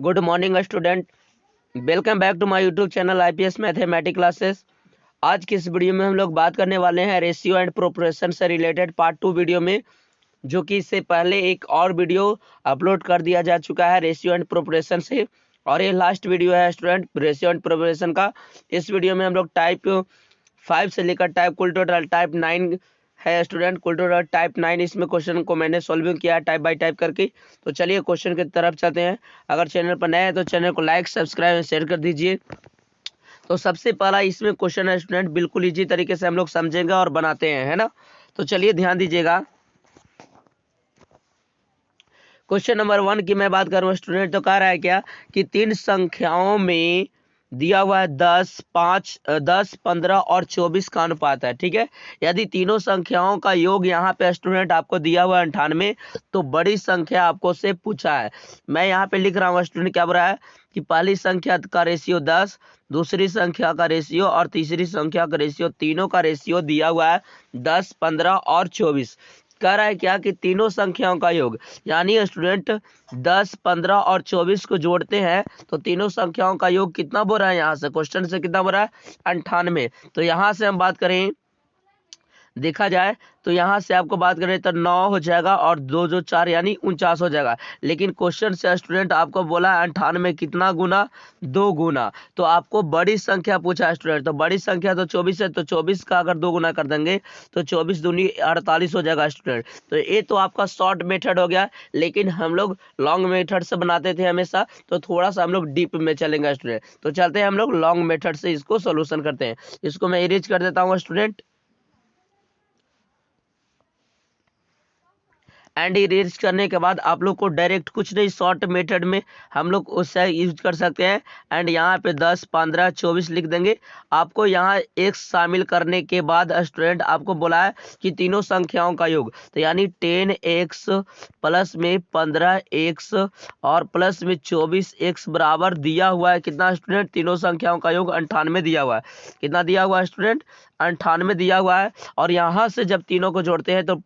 Good morning student, welcome back to my YouTube channel IPS mathematics classes. आज की इस video में हम लोग बात करने वाले हैं रेशियो एंड प्रोपोर्शन से रिलेटेड पार्ट 2 वीडियो में, जो कि इससे पहले एक और वीडियो अपलोड कर दिया जा चुका है रेशियो एंड प्रोपोर्शन से, और ये लास्ट वीडियो है स्टूडेंट रेशियो एंड प्रोपोर्शन का। इस वीडियो में हम लोग टाइप 5 से लेकर टाइप कुल टोटल टाइप 9 है स्टूडेंट, कुल टोटल टाइप 9 इसमें क्वेश्चन को मैंने सॉल्विंग किया है टाइप बाय टाइप करके। तो चलिए क्वेश्चन की तरफ चलते हैं। अगर चैनल पर नए हैं तो चैनल को लाइक सब्सक्राइब और शेयर कर दीजिए। तो सबसे पहला इसमें क्वेश्चन है स्टूडेंट, बिल्कुल इजी तरीके से हम लोग समझेंगे और बनाते हैं, है ना। तो चलिए ध्यान दीजिएगा। क्वेश्चन नंबर 1 की मैं बात करूं स्टूडेंट, तो कह रहा है क्या कि तीन संख्याओं में दिया हुआ है 10, 5, 10, 15 और 24 का अनुपात है, ठीक है। यदि तीनों संख्याओं का योग यहाँ पे स्टूडेंट आपको दिया हुआ है 98, तो बड़ी संख्या आपको से पूछा है। मैं यहाँ पे लिख रहा हूँ स्टूडेंट, क्या बोल रहा है कि पहली संख्या का रेशियो 10, दूसरी संख्या का रेशियो और तीसरी संख्या का रेशियो, तीनों का रेशियो दिया हुआ है 10, 15 और 24। कह रहा है क्या कि तीनों संख्याओं का योग, यानी स्टूडेंट 10, 15 और 24 को जोड़ते हैं तो तीनों संख्याओं का योग कितना बोल रहा है, यहाँ से क्वेश्चन से कितना बोल रहा है 98। तो यहाँ से हम बात करें, देखा जाए तो यहाँ से आपको बात करें तो 9 हो जाएगा और 2 जो 4 यानी 49 हो जाएगा। लेकिन क्वेश्चन से स्टूडेंट आपको बोला है 98 कितना गुना, 2 गुना। तो आपको बड़ी संख्या पूछा है स्टूडेंट, तो बड़ी संख्या तो 24 है, तो 24 का अगर 2 गुना कर देंगे तो 24 दूनी 48 हो जाएगा स्टूडेंट। तो ये तो आपका शॉर्ट मेथड हो गया, लेकिन हम लोग लॉन्ग मेथड से बनाते थे हमेशा, तो थोड़ा सा हम लोग डीप में चलेंगे स्टूडेंट। तो चलते हैं हम लोग लॉन्ग मेथड से इसको सोल्यूशन करते हैं। इसको मैं इरेज कर देता हूँ स्टूडेंट, एंड इरेज करने के बाद आप लोग को डायरेक्ट कुछ नहीं, शॉर्ट मेथड में हम लोग उससे यूज कर सकते हैं। एंड यहाँ पे 10, 15, 24 लिख देंगे। आपको यहाँ एक्स शामिल करने के बाद स्टूडेंट आपको बोला है कि तीनों संख्याओं का योग, तो यानी 10x प्लस में 15x और प्लस में 24x बराबर दिया हुआ है कितना स्टूडेंट, तीनों संख्याओं का योग 98 दिया हुआ है। कितना दिया हुआ है स्टूडेंट, 98 दिया हुआ है। और यहाँ से जब तीनों को जोड़ते हैं तो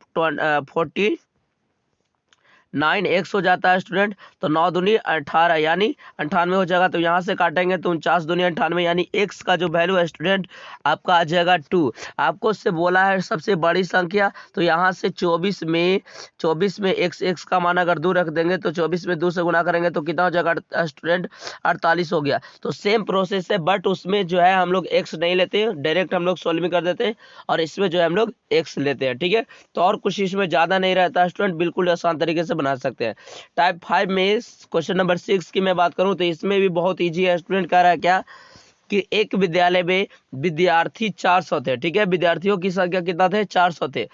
9x हो जाता है स्टूडेंट। तो 9 दूनी 18 यानी 98 हो जाएगा। तो यहाँ से काटेंगे तो 49 दूनी 98 यानी x का जो वैल्यू है स्टूडेंट आपका आ जाएगा 2। आपको उससे बोला है सबसे बड़ी संख्या, तो यहाँ से 24 में x का मान अगर 2 रख देंगे तो 24 में 2 से गुना करेंगे तो कितना हो जाएगा स्टूडेंट, 48 हो गया। तो सेम प्रोसेस है, बट उसमें जो है हम लोग x नहीं लेते हैं, डायरेक्ट हम लोग सॉल्विंग कर देते हैं, और इसमें जो है हम लोग x लेते हैं, ठीक है। तो और कुछ इसमें ज़्यादा नहीं रहता स्टूडेंट, बिल्कुल आसान तरीके से बना सकते हैं। टाइप 5 में क्वेश्चन नंबर 6 की मैं बात करूं तो इसमें भी बहुत इजी है स्टूडेंट। कह रहा है क्या कि एक विद्यालय में विद्यार्थी 400 थे, ठीक है। विद्यार्थियों की संख्या कितना थे, 400 थे,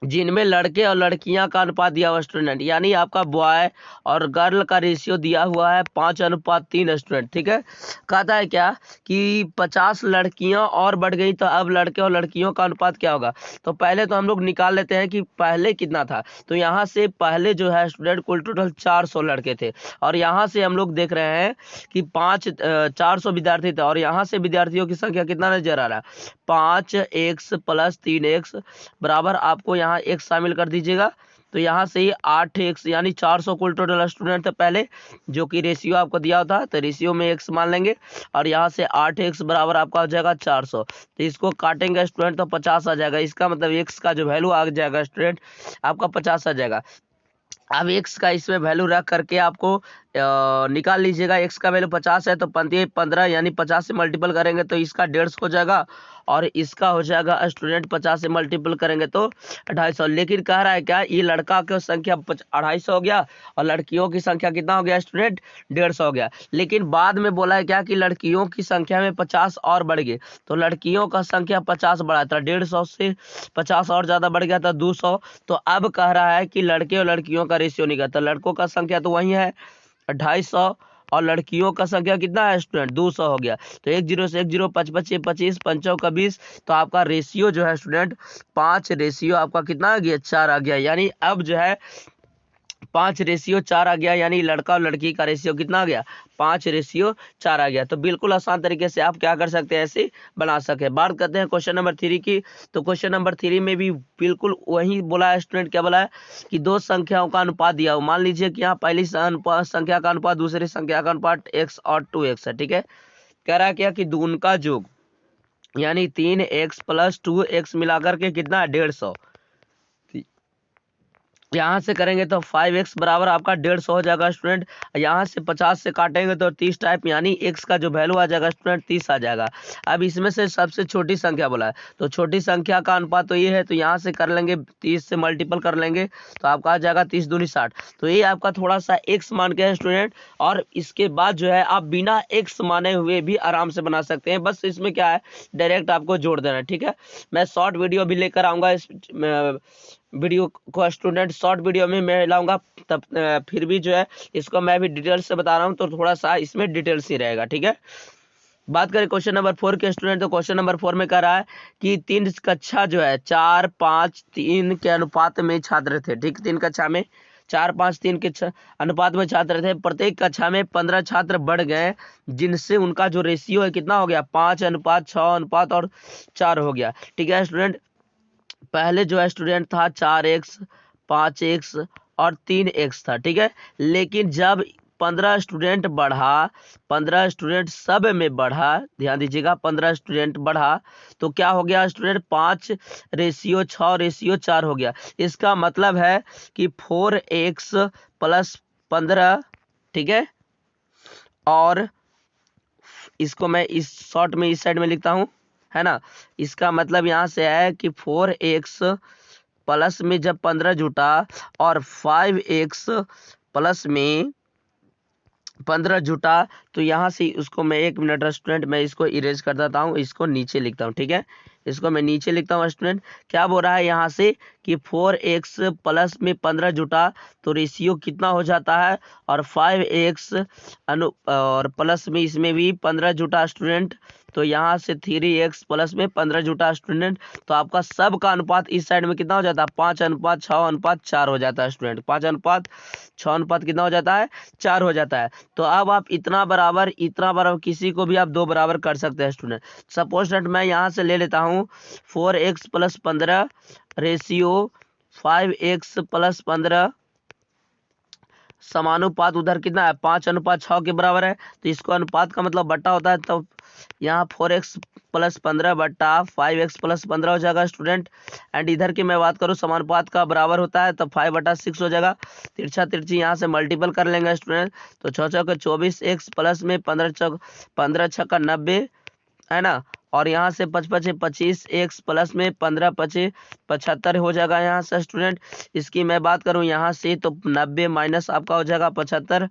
जिनमें लड़के और लड़कियां का अनुपात दिया हुआ स्टूडेंट, यानी आपका बॉय और गर्ल का रेशियो दिया हुआ है 5:3 स्टूडेंट, ठीक है। कहता है क्या कि 50 लड़कियां और बढ़ गई, तो अब लड़के और लड़कियों का अनुपात क्या होगा। तो पहले तो हम लोग निकाल लेते हैं कि पहले कितना था। तो यहाँ से पहले जो है स्टूडेंट कुल टोटल 400 लड़के थे, और यहाँ से हम लोग देख रहे हैं कि 400 विद्यार्थी थे, और यहाँ से विद्यार्थियों की संख्या कितना नजर आ रहा है, 5x प्लस 3x बराबर आपको यहाँ x शामिल कर दीजिएगा। तो यहाँ से ही 8x यानी 400 कुल टोटल स्टूडेंट थे पहले, जो कि रेशियो आपको दिया होता, तो रेशियो में x मान लेंगे, और यहाँ से 8x बराबर आपका हो जाएगा 400। तो इसको काटेंगे स्टूडेंट तो 50 आ जाएगा। इसका मतलब x का जो वैल्यू आ जाएगा स्टूडेंट आपका 50 आ जाएगा। अब x का इसमें वैल्यू रख करके आपको निकाल लीजिएगा। x का वैल्यू 50 है, तो 15 यानी 50 से मल्टीपल करेंगे तो इसका 150 हो जाएगा, और इसका हो जाएगा स्टूडेंट 50 से मल्टीपल करेंगे तो 250। लेकिन कह रहा है क्या, ये लड़का की संख्या 250 हो गया और लड़कियों की संख्या कितना हो गया स्टूडेंट, 150 हो गया। लेकिन बाद में बोला है क्या कि लड़कियों की संख्या में 50 और बढ़ गई, तो लड़कियों का संख्या 50 बढ़ा था, 150 से 50 और ज़्यादा बढ़ गया था 200। तो अब कह रहा है कि लड़के और लड़कियों का रेशियो निकला, तो लड़कों का संख्या तो वही है 250, और लड़कियों का संख्या कितना है स्टूडेंट, 200 हो गया। तो 1 0 से 1 0, 5 5 25, 5 का 20। तो आपका रेशियो जो है स्टूडेंट 5 रेशियो आपका कितना आ गया, 4 आ गया। यानी अब जो है 5:4 आ गया, यानी लड़का और लड़की का रेशियो कितना आ गया, 5:4 आ गया। तो बिल्कुल आसान तरीके से आप क्या कर सकते हैं, ऐसे बना सके। बात करते हैं क्वेश्चन नंबर 3 की। तो क्वेश्चन नंबर 3 में भी बिल्कुल वही बोला है स्टूडेंट, क्या बोला है कि दो संख्याओं का अनुपात दिया हो। मान लीजिए कि यहाँ पहली संख्या का अनुपात दूसरी संख्या का अनुपात x और 2x है, ठीक है। कह रहा है क्या कि उनका योग यानी 3x + 2x मिलाकर के कितना है, 150। यहाँ से करेंगे तो 5x बराबर आपका 150 हो जाएगा स्टूडेंट। यहाँ से 50 से काटेंगे तो 30 टाइप, यानी x का जो वैल्यू आ जाएगा स्टूडेंट 30 आ जाएगा। अब इसमें से सबसे छोटी संख्या बोला है, तो छोटी संख्या का अनुपात तो ये है, तो यहाँ से कर लेंगे 30 से मल्टीपल कर लेंगे तो आपका आ जाएगा 30 दूनी 60। तो ये आपका थोड़ा सा x मान के है स्टूडेंट। और इसके बाद जो है आप बिना x माने हुए भी आराम से बना सकते हैं, बस इसमें क्या है डायरेक्ट आपको जोड़ देना है, ठीक है। मैं शॉर्ट वीडियो भी लेकर आऊँगा इस वीडियो को स्टूडेंट, शॉर्ट वीडियो में मैं लाऊंगा, तब फिर भी जो है इसको मैं भी डिटेल से बता रहा हूं, तो थोड़ा सा इसमें डिटेल्स ही रहेगा, ठीक है। बात करें क्वेश्चन नंबर 4 के स्टूडेंट, तो क्वेश्चन नंबर 4 में कह रहा है कि 3 कक्षा जो है 4, 5, 3 के अनुपात में छात्र थे, ठीक। 3 कक्षा में 4, 5, 3 के अनुपात में छात्र थे। प्रत्येक कक्षा में 15 छात्र बढ़ गए, जिनसे उनका जो रेशियो है कितना हो गया, 5:6:4 हो गया, ठीक है स्टूडेंट। पहले जो है स्टूडेंट था 4x, 5x और 3x था, ठीक है। लेकिन जब 15 स्टूडेंट बढ़ा, 15 स्टूडेंट सब में बढ़ा, ध्यान दीजिएगा 15 स्टूडेंट बढ़ा, तो क्या हो गया स्टूडेंट, 5:6:4 हो गया। इसका मतलब है कि 4x + 15, ठीक है। और इसको मैं इस शॉर्ट में इस साइड में लिखता हूं, है ना। इसका मतलब यहाँ से है कि 4x प्लस में जब 15 जुटा और 5x प्लस में 15 जुटा, तो यहाँ से उसको मैं 1 मिनट स्टूडेंट, मैं इसको इरेज कर देता हूँ, इसको नीचे लिखता हूँ, ठीक है। इसको मैं नीचे लिखता हूँ स्टूडेंट। क्या बोल रहा है यहाँ से कि 4x प्लस में 15 जुटा तो रेशियो कितना हो जाता है, और 5x और प्लस में इसमें भी 15 जुटा स्टूडेंट, तो यहाँ से 3x प्लस में 15 जुटा स्टूडेंट, तो आपका सब का अनुपात इस साइड में कितना हो जाता है, 5:6:4 हो जाता है स्टूडेंट। 5:6 कितना हो जाता है, 4 हो जाता है। तो अब आप इतना बराबर किसी को भी आप 2 बराबर कर सकते हैं स्टूडेंट। सपोज दैट मैं यहाँ से ले लेता हूँ 4x + 15 रेशियो 5x + 15 समानुपात उधर कितना है, 5:6 के बराबर है। तो इसको अनुपात का मतलब बट्टा होता है, तो यहाँ 4x + 15 बट्टा 5x + 15 हो जाएगा स्टूडेंट। एंड इधर की मैं बात करूँ समानुपात का बराबर होता है, तो 5/6 हो जाएगा। तिरछा तिरछी यहाँ से मल्टीपल कर लेंगे स्टूडेंट, तो 6×6 = 24, x प्लस में 15×6 = 90, है ना। और यहाँ से 5×5 = 25, x प्लस में 15×5 = 75 हो जाएगा यहाँ से स्टूडेंट। इसकी मैं बात करूँ यहाँ से तो 90 माइनस आपका हो जाएगा 75,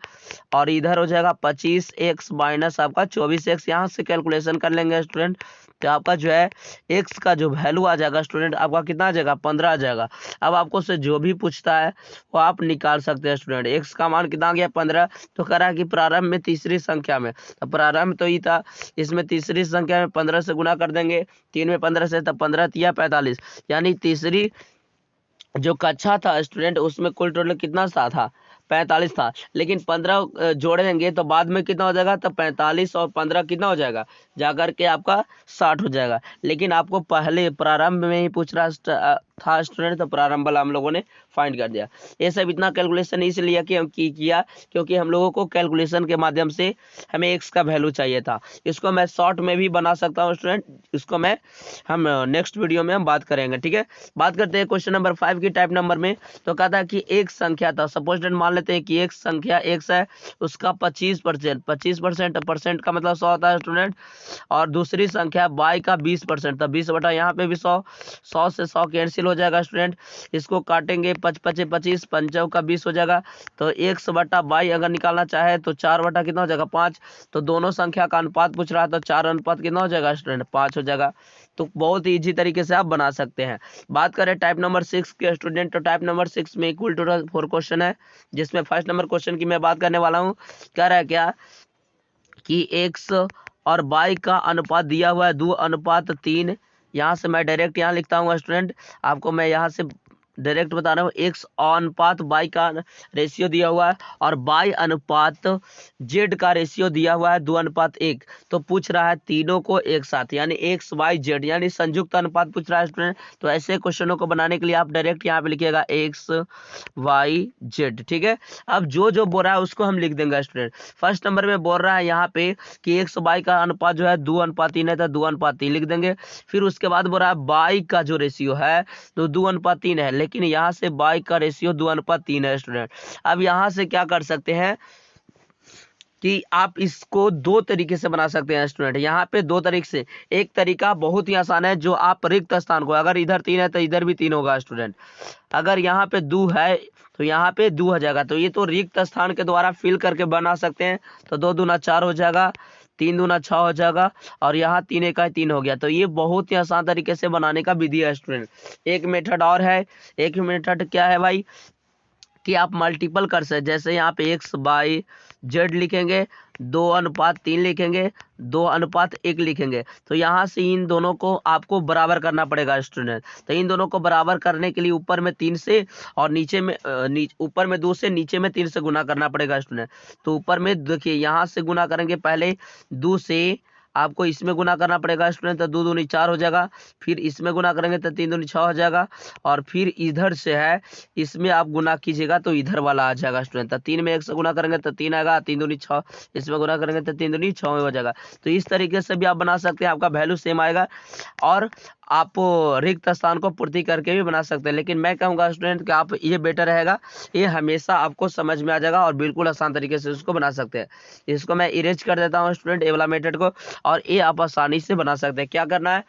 और इधर हो जाएगा 25x माइनस आपका 24x। यहाँ से कैलकुलेशन कर लेंगे स्टूडेंट, तो आपका जो है x का जो वैल्यू आ जाएगा स्टूडेंट, आपका कितना आ जाएगा, 15 आ जाएगा। अब आपको से जो भी पूछता है वो आप निकाल सकते हैं स्टूडेंट। x का मान कितना आ गया, 15। तो कह रहा है कि प्रारंभ में तीसरी संख्या में, तो प्रारंभ तो ही था, इसमें तीसरी संख्या में 15 से गुना कर देंगे, 3 में 15 से, तब 15 × 3 = 45, यानी तीसरी जो कक्षा था स्टूडेंट उसमें कुल टोटल कितना था, 45 था। लेकिन 15 जोड़ेंगे तो बाद में कितना हो जाएगा, तो 45 और 15 कितना हो जाएगा, जाकर के आपका 60 हो जाएगा। लेकिन आपको पहले प्रारंभ में ही पूछ रहा था स्टूडेंट, तो प्रारंभ वाला हम लोगों ने फाइंड कर दिया। ये सब इतना कैलकुलेशन इसलिए किया क्योंकि हम लोगों को कैलकुलेशन के माध्यम से हमें एक्स का वैल्यू चाहिए था। इसको मैं शॉर्ट में भी बना सकता हूँ स्टूडेंट, इसको हम नेक्स्ट वीडियो में हम बात करेंगे, ठीक है। बात करते हैं क्वेश्चन नंबर 5 की टाइप नंबर में। तो कहता है कि एक संख्या था, सपोज मान लेते हैं कि एक संख्या x है, उसका 25% परसेंट का मतलब 100 होता है स्टूडेंट, और दूसरी संख्या y का 20%, तो 20 बटा यहाँ पे भी 100 से 100 कैंसिल हो जाएगा स्टूडेंट। इसको काटेंगे 5×5 = 25, 5 का 20 हो जाएगा। तो x बटा y अगर निकालना चाहे तो 4 बटा कितना हो जाएगा, 5। तो दोनों संख्या का अनुपात पूछ रहा है, तो 4 अनुपात कितना हो जाएगा स्टूडेंट, 5 हो जाएगा। तो बहुत इजी तरीके से आप बना सकते हैं। बात करें टाइप नंबर 6 के स्टूडेंट, तो टाइप नंबर 6 में इक्वल टोटल 4 क्वेश्चन है, जिसमें फर्स्ट नंबर क्वेश्चन की मैं बात करने वाला हूं। कह रहा है क्या कि x और y का अनुपात दिया हुआ है 2:3। यहाँ से मैं डायरेक्ट यहाँ लिखता हूँ स्टूडेंट, आपको मैं यहाँ से डायरेक्ट बता रहा हूँ, एक्स अनुपात वाई का रेशियो दिया हुआ है और वाई अनुपात जेड का रेशियो दिया हुआ है 2:1। तो पूछ रहा है तीनों को एक साथ, यानी एक्स वाई जेड यानी संयुक्त अनुपात पूछ रहा है स्टूडेंट। तो ऐसे क्वेश्चनों को बनाने के लिए आप डायरेक्ट यहाँ पे लिखिएगा एक्स वाई जेड, ठीक है। अब जो जो बोल रहा है उसको हम लिख देंगे स्टूडेंट। फर्स्ट नंबर में बोल रहा है यहाँ पे कि एक्स वाई का अनुपात जो है 2:3 है, तो 2:3 लिख देंगे। फिर उसके बाद बोल रहा है वाई का जो रेशियो है तो 2:3 है, लेकिन यहाँ से वाई का रेशियो 2:3 है स्टूडेंट। अब यहाँ से क्या कर सकते हैं कि आप इसको दो तरीके से बना सकते हैं स्टूडेंट। यहाँ पे दो तरीके से, एक तरीका बहुत ही आसान है, जो आप रिक्त स्थान को, अगर इधर 3 है तो इधर भी 3 होगा स्टूडेंट। अगर यहाँ पे 2 है तो यहाँ पे 2 हो जाएगा, तो ये तो रिक्त स्थान के द्वारा फिल करके बना सकते हैं। तो 2 दूना 4 हो जाएगा, 3 दूना 6 हो जाएगा और यहाँ 3 एका 3 हो गया। तो ये बहुत ही आसान तरीके से बनाने का विधि है स्टूडेंट। एक मेथड और है, एक मेथड क्या है भाई कि आप मल्टीपल कर सकते, जैसे यहाँ पे एक्स बाई जेड लिखेंगे, 2:3 लिखेंगे, 2:1 लिखेंगे। तो यहाँ से इन दोनों को आपको बराबर करना पड़ेगा स्टूडेंट। तो इन दोनों को बराबर करने के लिए ऊपर में 3 से और नीचे में ऊपर में 2 से, नीचे में 3 से गुना करना पड़ेगा स्टूडेंट। तो ऊपर में देखिए यहाँ से गुना करेंगे, पहले 2 से आपको इसमें गुना करना पड़ेगा स्टूडेंट, तो 2 दूनी 4 हो जाएगा। फिर इसमें गुना करेंगे तो 3 दूनी 6 हो जाएगा और फिर इधर से है इसमें आप गुना कीजिएगा तो इधर वाला आ जाएगा स्टूडेंट। तो 3 में 1 से गुना करेंगे तो 3 आएगा, 3 दूनी 6, इसमें गुना करेंगे तो 3 दूनी 6 में हो जाएगा। तो इस तरीके से भी आप बना सकते हैं, आपका वैल्यू सेम आएगा और आप रिक्त स्थान को पूर्ति करके भी बना सकते हैं। लेकिन मैं कहूँगा स्टूडेंट कि आप ये बेटर रहेगा, ये हमेशा आपको समझ में आ जाएगा और बिल्कुल आसान तरीके से उसको बना सकते हैं। इसको मैं इरेज कर देता हूँ स्टूडेंट, ए वाला मेथड को, और ये आप आसानी से बना सकते हैं। क्या करना है,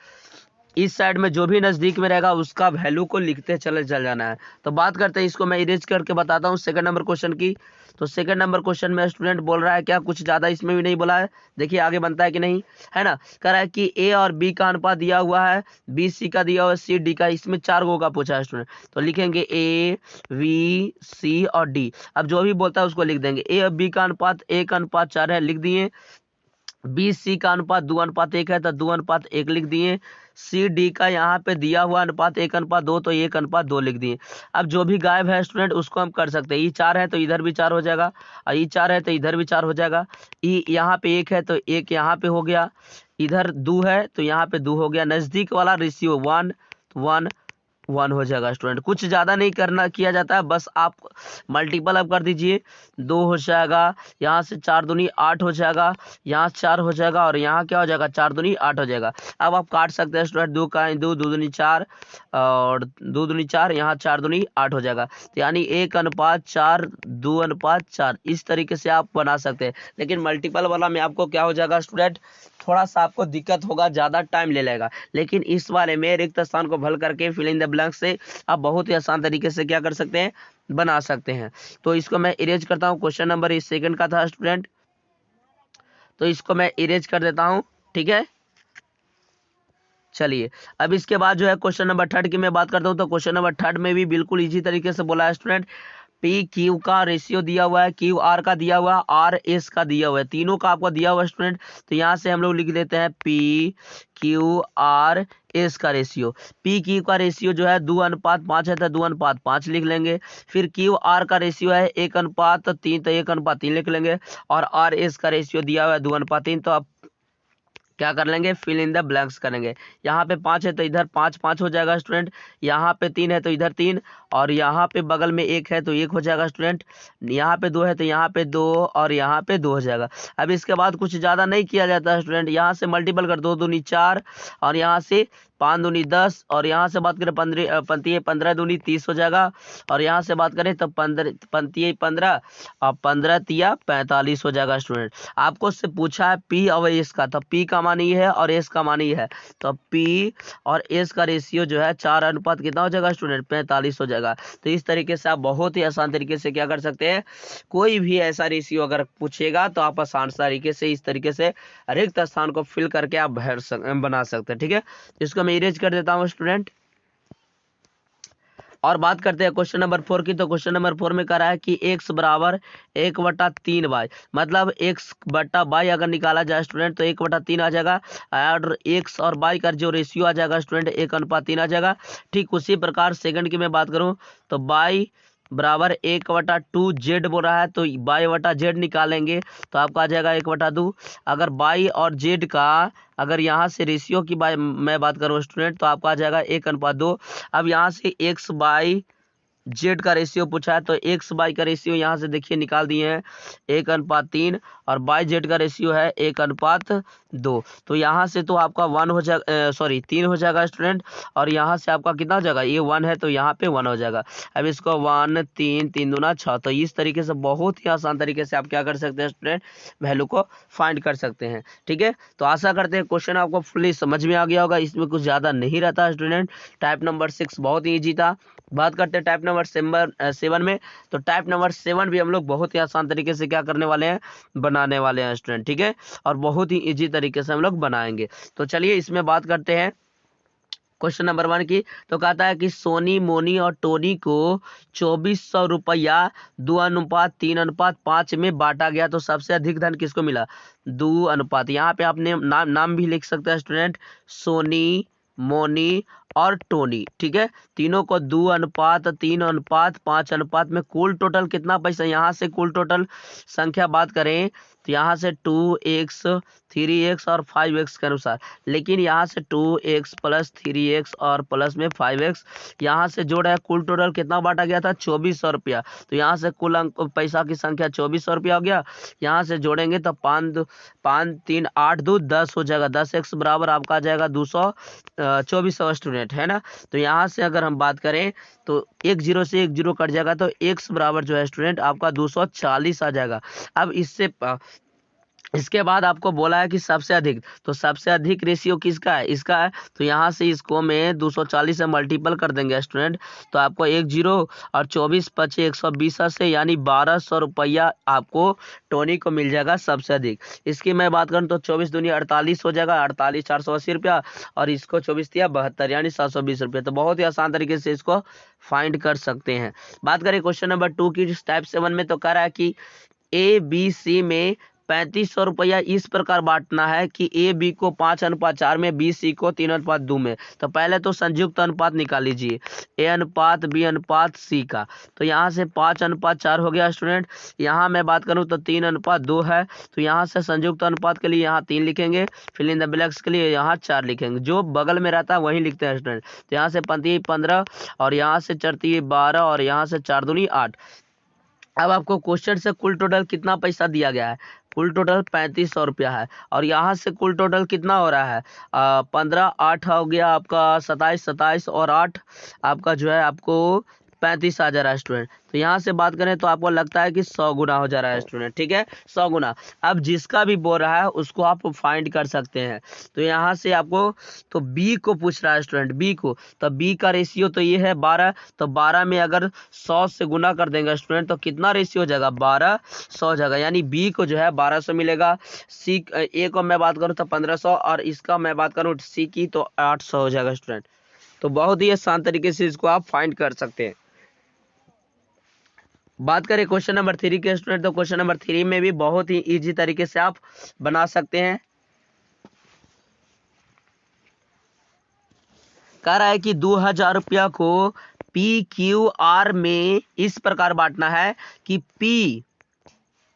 इस साइड में जो भी नजदीक में रहेगा उसका वैल्यू को लिखते चल जाना है। तो बात करते हैं, इसको मैं इरेज करके बताता हूँ सेकंड नंबर क्वेश्चन की। तो सेकंड नंबर क्वेश्चन में स्टूडेंट बोल रहा है क्या, कुछ ज्यादा इसमें भी नहीं बोला है, देखिए आगे बनता है कि नहीं, है ना। कह रहा है कि ए और बी का अनुपात दिया हुआ है, बी सी का दिया हुआ है, सी डी का, इसमें 4 गो का पूछा है स्टूडेंट। तो लिखेंगे ए बी सी और डी। अब जो भी बोलता है उसको लिख देंगे। ए और बी का अनुपात 1:4 है, लिख दिए। बी सी का अनुपात 2:1 है, तो 2:1 लिख दिए। सी डी का यहाँ पे दिया हुआ अनुपात 1:2, तो 1:2 लिख दिए। अब जो भी गायब है स्टूडेंट उसको हम कर सकते हैं। ई 4 है तो इधर भी 4 हो जाएगा, और ई 4 है तो इधर भी 4 हो जाएगा। ई यहाँ पे 1 है तो 1 यहाँ पे हो गया, इधर 2 है तो यहाँ पे 2 हो गया। नजदीक वाला रेशियो 1 1 1 हो जाएगा स्टूडेंट। कुछ ज़्यादा नहीं करना किया जाता है, बस आप मल्टीपल अब कर दीजिए, 2 हो जाएगा, यहाँ से 4 दूनी 8 हो जाएगा, यहाँ 4 हो जाएगा और यहाँ क्या हो जाएगा, 4 दूनी 8 हो जाएगा। अब आप काट सकते हैं स्टूडेंट, 2 का 2, 2 दूनी 4 और 2 दूनी 4, यहाँ 4 दूनी 8 हो जाएगा। तो यानी 1:4 2:4 इस तरीके से आप बना सकते हैं। लेकिन मल्टीपल वाला में आपको क्या हो जाएगा स्टूडेंट, थोड़ा सा आपको दिक्कत होगा, ज़्यादा टाइम ले लेगा। लेकिन इस वाले में रिक्त स्थान को भर करके फिल इन द ब्लैंक से आप बहुत ही आसान तरीके से क्या कर सकते हैं, बना सकते हैं। तो इसको मैं इरेज करता हूँ, क्वेश्चन नंबर इस सेकंड का था स्टूडेंट, तो इसको मैं इरेज कर देता हूँ, ठीक है। चलिए अब इसके बाद जो है क्वेश्चन नंबर थर्ड की मैं बात करता हूँ। तो क्वेश्चन नंबर थर्ड में भी बिल्कुल इजी तरीके से बोला है स्टूडेंट, पी क्यू का रेशियो दिया हुआ है, क्यू आर का दिया हुआ है, आर एस का दिया हुआ है, तीनों का आपको दिया हुआ है स्टूडेंट। तो यहाँ से हम लोग लिख देते हैं पी क्यू आर एस का रेशियो। पी क्यू का रेशियो जो है 2:5 है, तो 2:5 लिख लेंगे। फिर क्यू आर का रेशियो है 1:3, तो 1:3 लिख लेंगे। और आर एस का रेशियो दिया हुआ है 2:3, तो आप क्या कर लेंगे, फिल इन द ब्लैंक्स करेंगे। यहाँ पे 5 है तो इधर 5 5 हो जाएगा स्टूडेंट, यहाँ पे 3 है तो इधर 3, और यहाँ पे बगल में 1 है तो 1 हो जाएगा स्टूडेंट, यहाँ पे 2 है तो यहाँ पे 2 और यहाँ पे 2 हो जाएगा। अब इसके बाद कुछ ज़्यादा नहीं किया जाता है स्टूडेंट, यहाँ से मल्टीपल कर, 2 दूनी 4 और यहाँ से 5 दूनी 10 और यहाँ से बात करें 15 दूनी 30 हो जाएगा। और यहाँ से बात करें तो 15 और 15 तिया 45 हो जाएगा स्टूडेंट। आपको उससे पूछा है पी और एस का, तो पी का मान ये है और एस का मान ये है, तो पी और एस का रेशियो जो है 4 कितना हो जाएगा स्टूडेंट, 45 हो जाएगा। तो इस तरीके से आप बहुत ही आसान तरीके से क्या कर सकते हैं, कोई भी ऐसा रेशियो अगर पूछेगा तो आप आसान तरीके से इस तरीके से रिक्त स्थान को फिल करके आप बना सकते हैं, ठीक है। इसको मैं इरेज कर देता हूँ स्टूडेंट। और बात करते हैं क्वेश्चन नंबर 4 की। तो क्वेश्चन नंबर 4 में कह रहा है कि x बराबर 1/3y, मतलब x बटा y अगर निकाला जाए स्टूडेंट तो 1/3 आ जाएगा, और x और y का जो रेशियो आ जाएगा स्टूडेंट 1:3 आ जाएगा। ठीक उसी प्रकार सेकंड की मैं बात करूं तो y बराबर 1/2z बोल रहा है, तो y/z निकालेंगे तो आपका आ जाएगा 1/2। अगर y और z का अगर यहाँ से रेशियो की मैं बात करूँ स्टूडेंट तो आपका आ जाएगा 1:2। अब यहाँ से x बाई जेड का रेशियो पूछा है, तो एक्स बाई का रेशियो यहाँ से देखिए निकाल दिए हैं 1:3, और बाई जेड का रेशियो है 1:2। तो यहाँ से तो आपका 1 हो जाएगा, सॉरी 3 हो जाएगा स्टूडेंट, और यहाँ से आपका कितना हो जाएगा, ये 1 है तो यहाँ पे 1 हो जाएगा। अब इसको 1 3 3 दूना 6, तो इस तरीके से बहुत ही आसान तरीके से आप क्या कर सकते हैं स्टूडेंट, वैल्यू को फाइंड कर सकते हैं। ठीक है, तो आशा करते हैं क्वेश्चन आपको फुल्ली समझ में आ गया होगा, इसमें कुछ ज़्यादा नहीं रहता स्टूडेंट। टाइप नंबर 6 बहुत ही ईजी था। बात करते हैं टाइप नंबर 7 में। तो टाइप नंबर 7 भी हम लोग बहुत ही आसान तरीके से क्या करने वाले हैं, बनाने वाले हैं स्टूडेंट। ठीक है, और बहुत ही इजी तरीके से हम लोग बनाएंगे। तो चलिए इसमें बात करते हैं क्वेश्चन नंबर 1 की। तो कहता है कि सोनी, मोनी और टोनी को 2400 रुपया 2:3:5 में बांटा गया, तो सबसे अधिक धन किसको मिला, 2 अनुपात। यहाँ पे आपने नाम भी लिख सकते हैं स्टूडेंट, सोनी, मोनी और टोनी। ठीक है, तीनों को 2:3:5 में कुल टोटल कितना पैसा, यहाँ से कुल टोटल संख्या बात करें तो यहाँ से 2x 3x और 5x के अनुसार, लेकिन यहाँ से 2x प्लस 3x और प्लस में 5x यहाँ से जोड़ा है, कुल टोटल कितना बांटा गया था, 2400 रुपया। तो यहाँ से कुल पैसा की संख्या 2400 रुपया हो गया। यहाँ से जोड़ेंगे तो 5 3 8 2 10 हो जाएगा, 10x बराबर आपका आ जाएगा 2400 स्टूडेंट, है ना। तो यहाँ से अगर हम बात करें तो 1 0 से 1 0 कट जाएगा, तो x बराबर जो है स्टूडेंट आपका 240 आ जाएगा। अब इसके बाद आपको बोला है कि सबसे अधिक, तो सबसे अधिक रेशियो किसका है, इसका है। तो यहाँ से इसको में 240 से मल्टीपल कर देंगे स्टूडेंट, तो आपको 1 0 और 24 25 120 से यानी 1200 रुपया आपको टोनी को मिल जाएगा सबसे अधिक। इसकी मैं बात करूँ तो 24 दूनी 48 हो जाएगा, 48 480 रुपया, और इसको 24 दिया 72 यानी 720 रुपया। तो बहुत ही आसान तरीके से इसको फाइंड कर सकते हैं। बात करें क्वेश्चन नंबर 2 की टाइप 7 में। तो कह रहा है कि ABC में 3500 रुपया इस प्रकार बांटना है कि AB को 5:4 में, BC को 3:2 में। तो पहले तो संयुक्त अनुपात निकाल लीजिए, A:B:C का। तो यहाँ से 5:4 हो गया स्टूडेंट। यहाँ मैं बात करूँ तो 3:2 है, तो यहाँ से संयुक्त अनुपात के लिए यहाँ 3 लिखेंगे, फिल इन द ब्लैंक्स के लिए यहाँ 4 लिखेंगे, जो बगल में रहता है वही लिखते हैं स्टूडेंट। तो यहाँ से 15 और यहाँ से 4 12 और यहाँ से 4 दूनी 8। अब आपको क्वेश्चन से कुल टोटल कितना पैसा दिया गया है, कुल टोटल 3500 रुपया है, और यहाँ से कुल टोटल कितना हो रहा है, 15 8 हो गया आपका 27 27 और 8 आपका जो है आपको 35 आ जा रहा है स्टूडेंट। तो यहाँ से बात करें तो आपको लगता है कि 100 गुना हो जा रहा है स्टूडेंट। ठीक है, 100 गुना। अब जिसका भी बोल रहा है उसको आप फाइंड कर सकते हैं। तो यहाँ से आपको तो बी को पूछ रहा है स्टूडेंट, बी को, तो बी का रेशियो तो ये है 12, तो 12 में अगर 100 से गुना कर देंगे स्टूडेंट तो कितना रेशियो हो जाएगा, 1200 हो जाएगा, यानी बी को जो है 1200 मिलेगा। सी ए को मैं बात करूँ तो 1500, और इसका मैं बात करूँ सी की तो 800 हो जाएगा स्टूडेंट। तो बहुत ही आसान तरीके से इसको आप फाइंड कर सकते हैं। बात करें क्वेश्चन नंबर 3 के स्टूडेंट, तो क्वेश्चन नंबर 3 में भी बहुत ही इजी तरीके से आप बना सकते हैं। कह रहा है कि 2000 रुपया को PQR में इस प्रकार बांटना है कि P,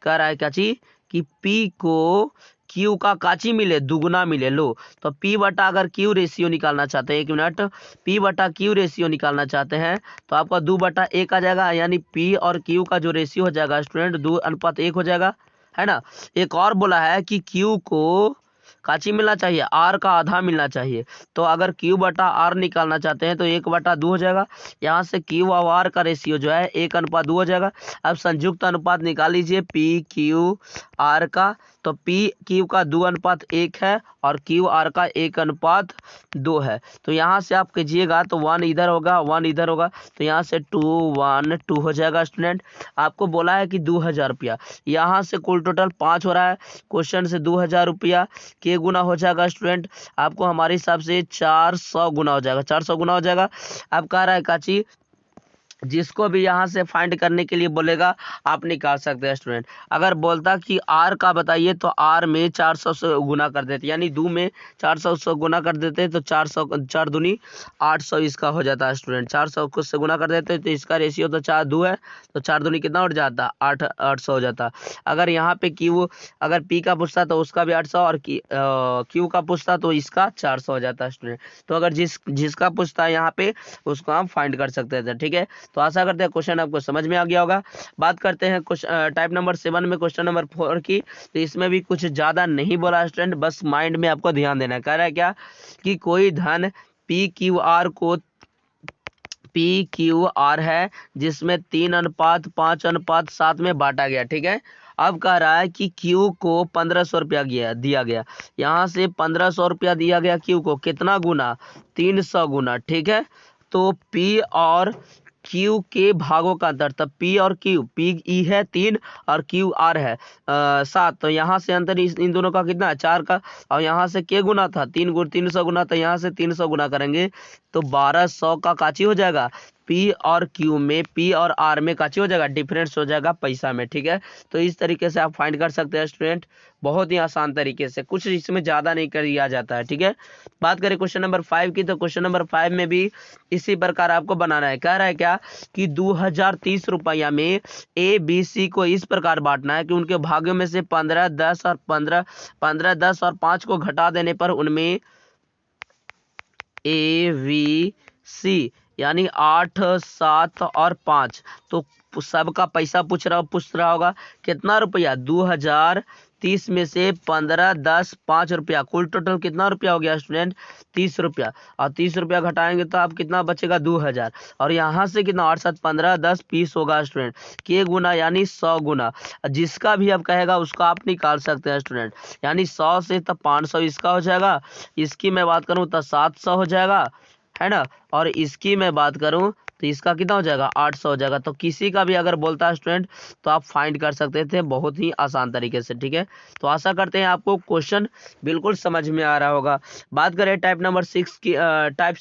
कह रहा है क्या चीज, कि P को Q का काची मिले, दुगुना मिले। लो, तो P बटा अगर Q रेशियो निकालना चाहते हैं, 1 मिनट, P बटा Q रेशियो निकालना चाहते हैं तो आपका 2/1 आ जाएगा, यानी P और Q का जो रेशियो हो जाएगा स्टूडेंट 2:1 हो जाएगा, है ना। एक और बोला है कि Q को काची मिलना चाहिए, आर का आधा मिलना चाहिए। तो अगर Q बटा आर निकालना चाहते हैं तो 1/2 हो जाएगा। यहाँ से Q और आर का रेशियो जो है 1:2 हो जाएगा। अब संयुक्त अनुपात निकाल लीजिए PQR का, तो PQ का 2:1 है और QR का 1:2 है। तो यहाँ से आप कीजिएगा तो 1 इधर होगा 1 इधर होगा, तो यहाँ से 2 1 2 हो जाएगा स्टूडेंट। आपको बोला है कि 2000 रुपया, यहाँ से कुल टोटल 5 हो रहा है, क्वेश्चन से 2000 रुपया के गुना हो जाएगा स्टूडेंट, आपको हमारे हिसाब से 400 गुना हो जाएगा, 400 गुना हो जाएगा। अब कह रहा है काची जिसको भी यहाँ से फाइंड करने के लिए बोलेगा आप निकाल सकते हैं स्टूडेंट। अगर बोलता कि आर का बताइए तो आर में 400 से गुना कर देते, यानी 2 में 400 से गुना कर देते तो 400 4 दूनी 800 इसका हो जाता है स्टूडेंट। 400 को से गुना कर देते तो इसका रेशियो तो 4 2 है, तो 4 दूनी कितना उठ जाता 800 हो जाता। अगर यहाँ पे क्यू अगर पी का पूछता तो उसका भी 800 और क्यू का पूछता तो इसका 400 हो जाता है स्टूडेंट। तो अगर जिसका पूछता है यहाँ पे उसको हम फाइंड कर सकते थे, ठीक है। तो आशा करते हैं क्वेश्चन आपको समझ में आ गया होगा। बात करते हैं टाइप नंबर 7 में क्वेश्चन नंबर 4 की। तो इसमें भी कुछ ज़्यादा नहीं बोला स्टूडेंट, बस माइंड में आपको ध्यान देना है। कह रहा है क्या कि कोई धन PQR है जिसमें 3:5:7 में बांटा गया, ठीक है। अब कह रहा है कि Q को 1500 रुपया दिया गया, यहाँ से 1500 रुपया दिया गया Q को, कितना गुना 300 गुना, ठीक है। तो P और Q के भागों का अंतर, तब P और Q, P है 3 और QR है 7, तो यहाँ से अंतर इन दोनों का कितना 4 का, और यहाँ से K गुना था 300 गुना, तो यहाँ से 300 गुना करेंगे तो 1200 का काची हो जाएगा P और Q में, P और R में काची हो जाएगा डिफरेंस हो जाएगा पैसा में, ठीक है। तो इस तरीके से आप फाइंड कर सकते हैं स्टूडेंट, बहुत ही आसान तरीके से, कुछ इसमें ज़्यादा नहीं किया जाता है, ठीक है। बात करें क्वेश्चन नंबर 5 की, तो क्वेश्चन नंबर 5 में भी इसी प्रकार आपको बनाना है। कह रहा है क्या कि 2030 रुपया में ABC को इस प्रकार बांटना है कि उनके भाग्यों में से 15 10 और 5 को घटा देने पर उनमें ABC यानी 8 7 और 5, तो सबका पैसा पूछ रहा होगा कितना रुपया 2030 में से 15 10 5 रुपया, कुल टोटल कितना रुपया हो गया स्टूडेंट 30 रुपया, और 30 रुपया घटाएंगे तो आप कितना बचेगा 2000, और यहाँ से कितना 8 7 15 10 20 होगा स्टूडेंट, के गुना यानी 100 गुना, जिसका भी आप कहेगा उसका आप निकाल सकते हैं स्टूडेंट। यानी 100 से तब 500 इसका हो जाएगा, इसकी मैं बात करूँ तो 700 हो जाएगा, है ना, और इसकी मैं बात करूं तो इसका कितना हो जाएगा 800 हो जाएगा। तो किसी का भी अगर बोलता है स्टूडेंट तो आप फाइंड कर सकते थे बहुत ही आसान तरीके से, ठीक है। तो आशा करते हैं आपको क्वेश्चन बिल्कुल समझ में आ रहा होगा। बात करें टाइप नंबर 6 की, टाइप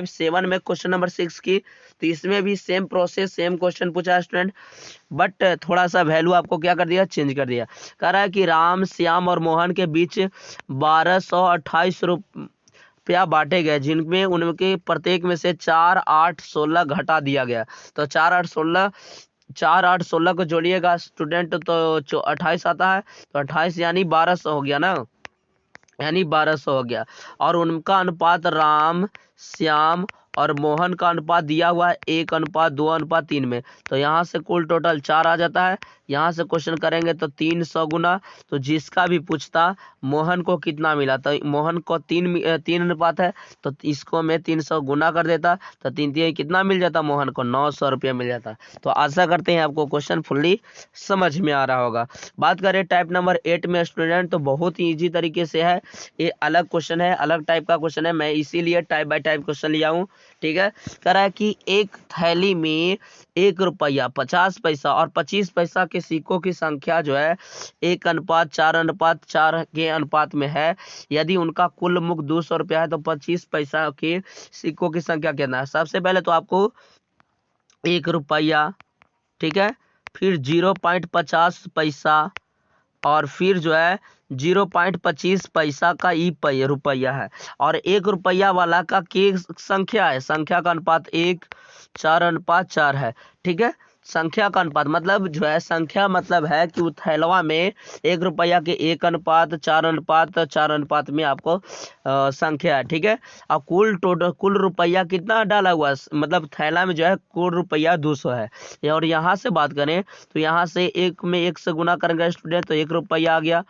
7 में क्वेश्चन नंबर 6 की, तो इसमें भी सेम प्रोसेस सेम क्वेश्चन पूछा है स्टूडेंट, बट थोड़ा सा वैल्यू आपको क्या कर दिया चेंज कर दिया। कह रहा है कि राम श्याम और मोहन के बीच 1228 रुपया बांटे गए, जिनमें उनके प्रत्येक में से 4 8 16 घटा दिया गया। तो 4 8 16 को जोड़िएगा स्टूडेंट तो 28 आता है, तो 28 यानी 1200 हो गया ना, यानी 1200 हो गया। और उनका अनुपात राम श्याम और मोहन का अनुपात दिया हुआ है 1:2:3 में, तो यहाँ से कुल टोटल 4 आ जाता है। यहाँ से क्वेश्चन करेंगे तो 300 गुना, तो जिसका भी पूछता मोहन को कितना मिला, तो मोहन को 3 अनुपात है, तो इसको मैं 300 गुना कर देता तो 3 कितना मिल जाता मोहन को 900 रुपया मिल जाता। तो आशा करते हैं आपको क्वेश्चन फुल्ली समझ में आ रहा होगा। बात करें टाइप नंबर 8 में स्टूडेंट, तो बहुत ही ईजी तरीके से है, ये अलग क्वेश्चन है, अलग टाइप का क्वेश्चन है, मैं इसीलिए टाइप बाय टाइप क्वेश्चन लिया हूँ, ठीक है। कह रहा है कि एक थैली में 1 रुपया 50 पैसा और 25 पैसा के सिक्कों की संख्या जो है 1:4:4 के अनुपात में है। यदि उनका कुल मुक्त 200 रुपया है तो 25 पैसा के सिक्कों की संख्या कितना है। सबसे पहले तो आपको 1 रुपया, ठीक है, फिर 0.50 पैसा, और फिर जो है 0.25 पैसा का रुपया है, और 1 रुपया वाला का के संख्या है, संख्या का अनुपात 1:4:4 है, ठीक है। संख्या का अनुपात मतलब जो है, संख्या मतलब है कि वो थैलवा में 1 रुपया के 1:4:4 अनुपात में आपको संख्या है, ठीक है। और कुल रुपया कितना डाला हुआ है, मतलब थैला में जो है कुल रुपया 200 है। और यहाँ से बात करें तो यहाँ से 1 में 1 से गुना करेंगे स्टूडेंट तो 1 रुपया आ गया,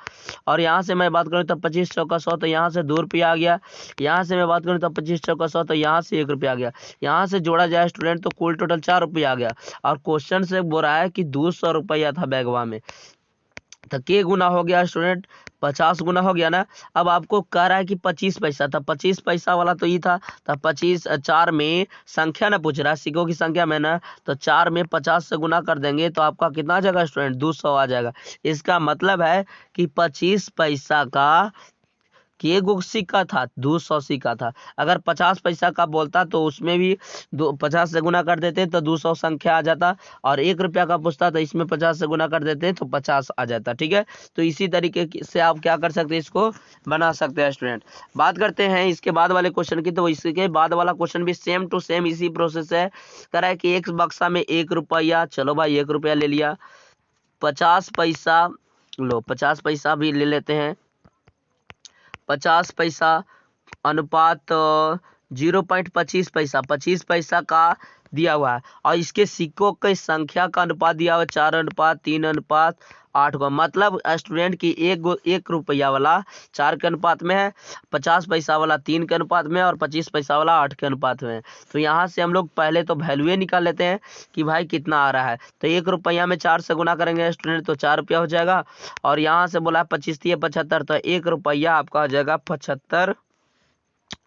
और यहाँ से मैं बात करूँ तो 25 चौका 100, तो यहाँ से 2 रुपया आ गया। यहाँ से मैं बात करूँ तो 25 चौका 100, तो यहाँ से 1 रुपया आ गया। यहाँ से जोड़ा जाए स्टूडेंट तो कुल टोटल 4 रुपया आ गया, और क्वेश्चन से बोल रहा है कि 200 रुपया था बैगवा में, तो के गुना हो गया स्टूडेंट 50 गुना हो गया ना। अब आपको कह रहा है कि 25 पैसा था, 25 पैसा वाला तो ये था, तो 25 4 में संख्या ना पूछ रहा, सिक्कों की संख्या में ना, तो 4 में 50 से गुना कर देंगे तो आपका कितना आ जाएगा स्टूडेंट 200 आ जाएगा। इसका मतलब है कि 25 पैसा का कि एक सिक्का था 200 सिक्का था। अगर 50 पैसा का बोलता तो उसमें भी 50 से गुना कर देते तो 200 संख्या आ जाता, और 1 रुपया का पूछता तो इसमें 50 से गुना कर देते तो 50 आ जाता। ठीक है, तो इसी तरीके से आप क्या कर सकते हैं, इसको बना सकते हैं स्टूडेंट। बात करते हैं इसके बाद वाले क्वेश्चन की, तो इसके बाद वाला क्वेश्चन भी सेम टू सेम इसी प्रोसेस है। कह रहा है कि एक बक्सा में 1 रुपया, चलो भाई 1 रुपया ले लिया, 50 पैसा लो, 50 पैसा भी ले लेते हैं, 50 पैसा अनुपात 0.25 पैसा, 25 पैसा का दिया हुआ है, और इसके सिक्कों की संख्या का अनुपात दिया हुआ है 4:3:8 को। मतलब स्टूडेंट की 1 रुपया वाला 4 के अनुपात में है, 50 पैसा वाला 3 के अनुपात में है, और 25 पैसा वाला 8 के अनुपात में है। तो यहाँ से हम लोग पहले तो वैल्यू निकाल लेते हैं कि भाई कितना आ रहा है। तो 1 रुपया में 4 से गुना करेंगे स्टूडेंट तो 4 रुपया हो जाएगा, और यहाँ से बोला 25×3=75, तो 1 रुपया आपका हो जाएगा 75,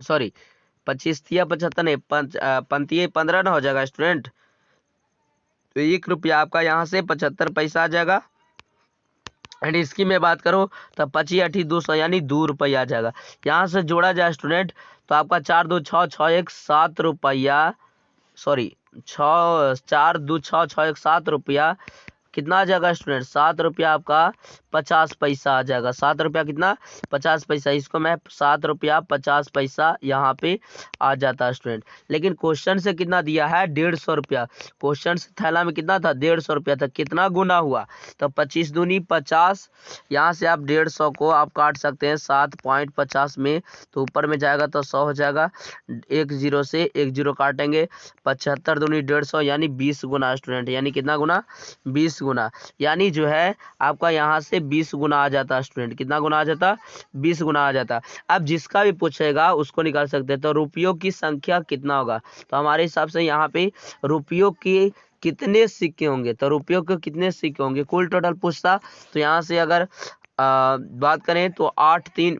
सॉरी 25×3=75 नहीं, 15 ना हो जाएगा स्टूडेंट। तो 1 रुपया आपका यहाँ से 75 पैसा आ जाएगा। एंड इसकी मैं बात करूँ तो 25×8=200 यानी 2 रुपया आ जाएगा। यहाँ से जोड़ा जाए स्टूडेंट तो आपका 4×2=6=6=1 7 रुपया, सॉरी 4×2=6=6=1 7 रुपया कितना आ जाएगा स्टूडेंट, 7 रुपया आपका 50 पैसा आ जाएगा। 7 रुपया कितना, 50 पैसा। इसको मैं 7 रुपया 50 पैसा यहाँ पे आ जाता है स्टूडेंट। लेकिन क्वेश्चन से कितना दिया है, 150 रुपया। क्वेश्चन से थैला में कितना था, 150 रुपया था। कितना गुना हुआ, तो 25 दूनी 50, यहाँ से आप 150 को आप काट सकते हैं 7.50 में, तो ऊपर में जाएगा तो 100 हो जाएगा। 1 0 से 1 0 काटेंगे, 75 दूनी 150 यानी 20 गुना स्टूडेंट, यानी कितना गुना, 20 गुना, यानी जो है आपका यहाँ से 20 गुना आ जाता स्टूडेंट। कितना गुना आ जाता, 20 गुना आ जाता। अब जिसका भी पूछेगा उसको निकाल सकते हैं। तो रुपयों की संख्या कितना होगा, तो हमारे हिसाब से यहाँ पे रुपयों की कितने सिक्के होंगे, तो रुपयों के कितने सिक्के होंगे कुल टोटल पूछता, तो यहाँ से अगर बात करें तो 8 3